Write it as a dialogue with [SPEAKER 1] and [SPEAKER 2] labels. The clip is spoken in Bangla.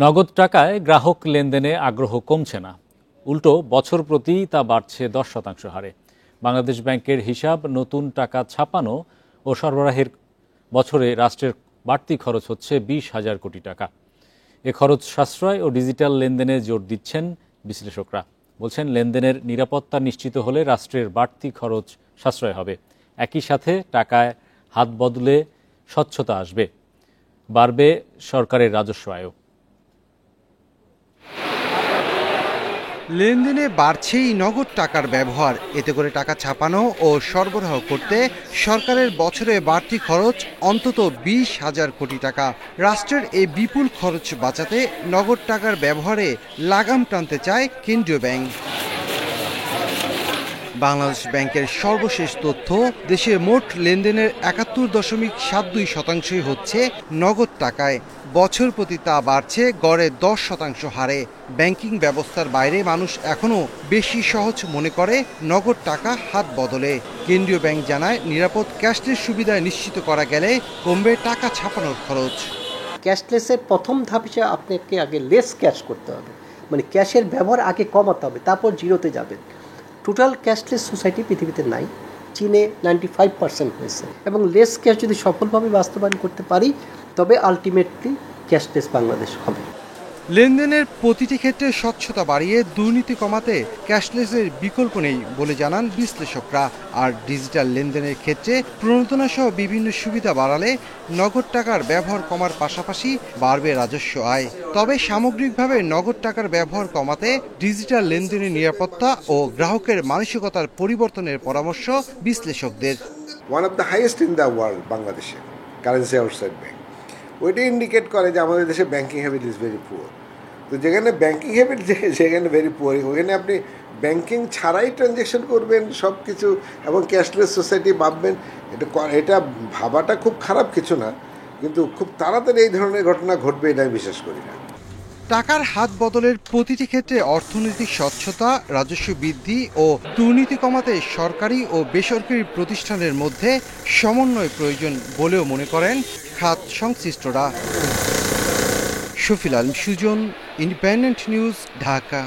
[SPEAKER 1] নগদ টাকায় গ্রাহক লেনদেনে আগ্রহ কমছে না, উল্টো বছর প্রতি তা বাড়ছে 10% হারে। বাংলাদেশ ব্যাংকের হিসাব, নতুন টাকা ছাপানো ও সরবরাহের বছরে রাষ্ট্রের বাড়তি খরচ হচ্ছে 20,000 কোটি টাকা। এ খরচ সাশ্রয় ও ডিজিটাল লেনদেনে জোর দিচ্ছেন বিশ্লেষকরা। বলছেন, লেনদেনের নিরাপত্তা নিশ্চিত হলে রাষ্ট্রের বাড়তি খরচ সাশ্রয় হবে। একই সাথে টাকায় হাত বদলে স্বচ্ছতা আসবে, বাড়বে সরকারের রাজস্ব আয়ও।
[SPEAKER 2] লেনদেনে বাড়ছেই নগদ টাকার ব্যবহার। এতে করে টাকা ছাপানো ও সরবরাহ করতে সরকারের বছরে বাড়তি খরচ অন্তত 20,000 কোটি টাকা। রাষ্ট্রের এই বিপুল খরচ বাঁচাতে নগদ টাকার ব্যবহারে লাগাম টানতে চায় কেন্দ্রীয় ব্যাংক। বাংলাদেশ ব্যাংকের সর্বশেষ তথ্য, দেশে মোট লেনদেনের 71.72% হচ্ছে নগদ টাকায়। বছর প্রতি তা বাড়ছে গড়ে 10% হারে। ব্যাংকিং ব্যবস্থার বাইরে মানুষ এখনও বেশি সহজ মনে করে নগদ টাকা হাত বদলে। কেন্দ্রীয় ব্যাংক জানায়, নিরাপদ ক্যাশলেস সুবিধা নিশ্চিত করা গেলে কমবে টাকা ছাপানোর খরচ।
[SPEAKER 3] ক্যাশলেসের প্রথম ধাপ হিসেবে আপনাকে আগে লেস ক্যাশ করতে হবে, মানে ক্যাশের ব্যবহার আগে কমাতে হবে, তারপর জিরোতে যাবেন। টোটাল ক্যাশলেস সোসাইটি পৃথিবীতে নাই, চীনে 95% হয়েছে। এবং লেস ক্যাশ যদি সফলভাবে বাস্তবায়ন করতে পারি, তবে আলটিমেটলি ক্যাশলেস বাংলাদেশ হবে।
[SPEAKER 2] লেনদেনের প্রতিটি ক্ষেত্রে স্বচ্ছতা বাড়িয়ে দুর্নীতি কমাতে ক্যাশলেসের বিকল্প নেই বলে জানান বিশ্লেষকরা। আর ডিজিটাল লেনদেনের ক্ষেত্রে প্রণোদনা সহ বিভিন্ন সুবিধা বাড়ালে নগদ টাকার ব্যবহার কমার পাশাপাশি বাড়বে রাজস্ব আয়। তবে সামগ্রিকভাবে নগদ টাকার ব্যবহার কমাতে ডিজিটাল লেনদেনের নিরাপত্তা ও গ্রাহকের মানসিকতার পরিবর্তনের পরামর্শ বিশ্লেষকদের।
[SPEAKER 4] One of the highest in the world বাংলাদেশে কারেন্সি আউটসাইড ব্যাংক, ওইটা ইন্ডিকেট করে যে আমাদের দেশে banking habit is very poor. তো যেখানে ব্যাংকিং হ্যাবিট সেখানে ভেরি পুয়ার, ওখানে আপনি ব্যাংকিং ছাড়াই ট্রানজ্যাকশন করবেন সব কিছু এবং ক্যাশলেস সোসাইটি ভাববেন, এটা ভাবাটা খুব খারাপ কিছু না, কিন্তু খুব তাড়াতাড়ি এই ধরনের ঘটনা ঘটবে এটা আমি বিশ্বাস করি না।
[SPEAKER 2] টাকার হাত বদলের প্রতিটি ক্ষেত্রে অর্থনৈতিক স্বচ্ছতা, রাজস্ব বৃদ্ধি ও দুর্নীতি কমাতে সরকারি ও বেসরকারি প্রতিষ্ঠানের মধ্যে সমন্বয় প্রয়োজন বলেও মনে করেন খাত সংশ্লিষ্টরা। Shafil Alam Sujan, Independent News, Dhaka.